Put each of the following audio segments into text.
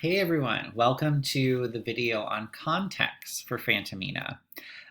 Hey everyone, welcome to the video on context for Fantomina.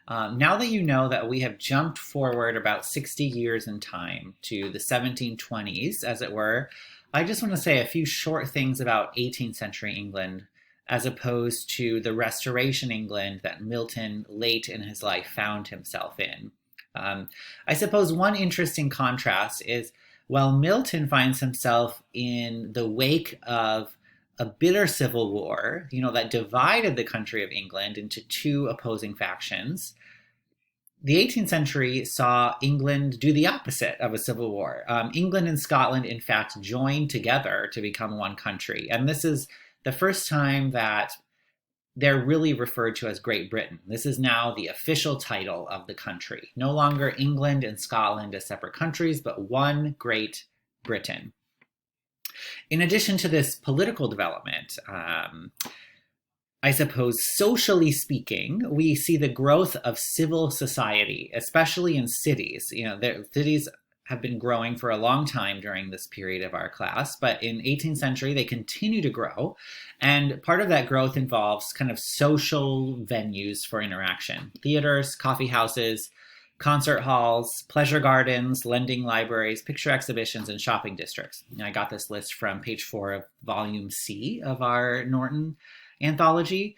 Now that you know that we have jumped forward about 60 years in time to the 1720s, as it were, I just want to say a few short things about 18th century England as opposed to the Restoration England that Milton late in his life found himself in. Um, I suppose one interesting contrast is while Milton finds himself in the wake of a bitter civil war, that divided the country of England into two opposing factions. The 18th century saw England do the opposite of a civil war. England and Scotland, in fact, joined together to become one country. And this is the first time that they're really referred to as Great Britain. This is now the official title of the country. No longer England and Scotland as separate countries, but one Great Britain. In addition to this political development, I suppose socially speaking, we see the growth of civil society, especially in cities. Cities have been growing for a long time during this period of our class, but in 18th century, they continue to grow. And part of that growth involves kind of social venues for interaction: theaters, coffee houses, concert halls, pleasure gardens, lending libraries, picture exhibitions, and shopping districts. I got this list from page 4 of volume C of our Norton anthology.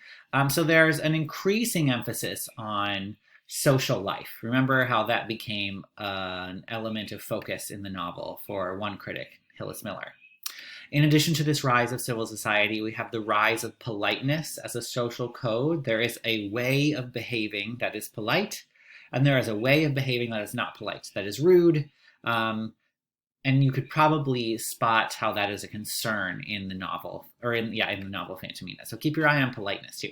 So there's an increasing emphasis on social life. Remember how that became an element of focus in the novel for one critic, Hillis Miller. In addition to this rise of civil society, we have the rise of politeness as a social code. There is a way of behaving that is polite, and there is a way of behaving that is not polite, that is rude. And you could probably spot how that is a concern in the novel, or in the novel Fantomina. So keep your eye on politeness too.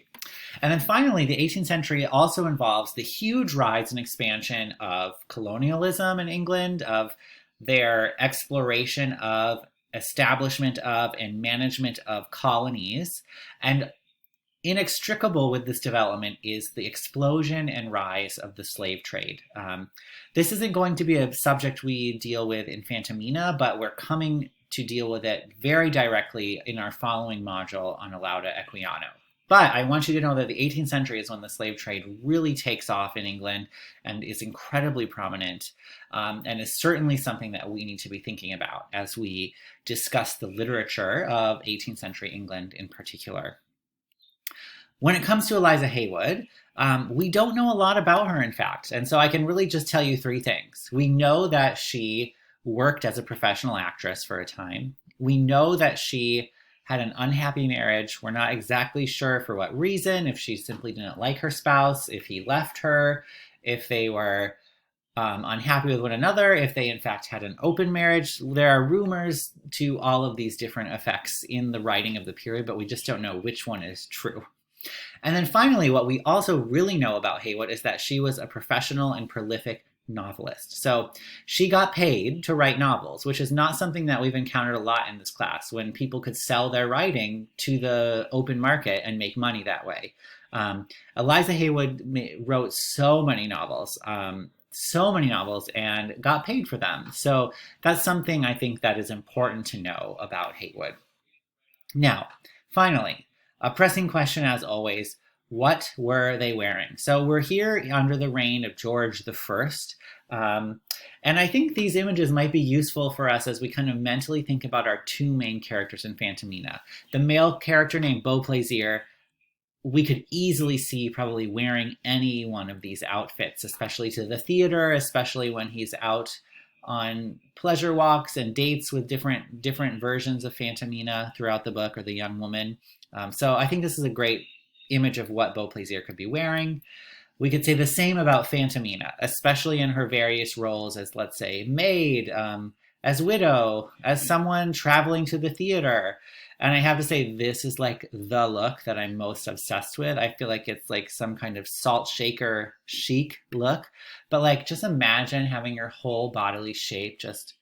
And then finally, the 18th century also involves the huge rise and expansion of colonialism in England, of their exploration of, establishment of, and management of colonies. And inextricable with this development is the explosion and rise of the slave trade. This isn't going to be a subject we deal with in Fantomina, but we're coming to deal with it very directly in our following module on Lauda Equiano. But I want you to know that the 18th century is when the slave trade really takes off in England and is incredibly prominent, and is certainly something that we need to be thinking about as we discuss the literature of 18th century England in particular. When it comes to Eliza Haywood, we don't know a lot about her, in fact. And so I can really just tell you 3 things. We know that she worked as a professional actress for a time. We know that she had an unhappy marriage. We're not exactly sure for what reason, if she simply didn't like her spouse, if he left her, if they were unhappy with one another, if they in fact had an open marriage. There are rumors to all of these different effects in the writing of the period, but we just don't know which one is true. And then finally, what we also really know about Haywood is that she was a professional and prolific novelist. So she got paid to write novels, which is not something that we've encountered a lot in this class, when people could sell their writing to the open market and make money that way. Eliza Haywood wrote so many novels and got paid for them. So that's something I think that is important to know about Haywood. Now, finally, a pressing question, as always: what were they wearing? So we're here under the reign of George I. And I think these images might be useful for us as we kind of mentally think about our 2 main characters in Fantomina. The male character named Beauplaisir, we could easily see probably wearing any one of these outfits, especially to the theater, especially when he's out on pleasure walks and dates with different versions of Fantomina throughout the book, or the young woman. So I think this is a great image of what Beauplaisir could be wearing. We could say the same about Fantomina, especially in her various roles as, let's say, maid, as widow, as someone traveling to the theater. And I have to say, this is like the look that I'm most obsessed with. I feel like it's like some kind of salt shaker chic look. But like, just imagine having your whole bodily shape just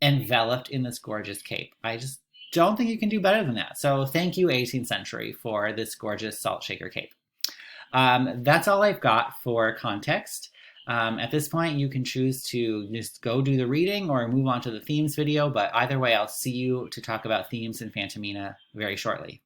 enveloped in this gorgeous cape. I just don't think you can do better than that. So thank you, 18th century, for this gorgeous salt shaker cape. That's all I've got for context. At this point, you can choose to just go do the reading or move on to the themes video, but either way, I'll see you to talk about themes in Fantomina very shortly.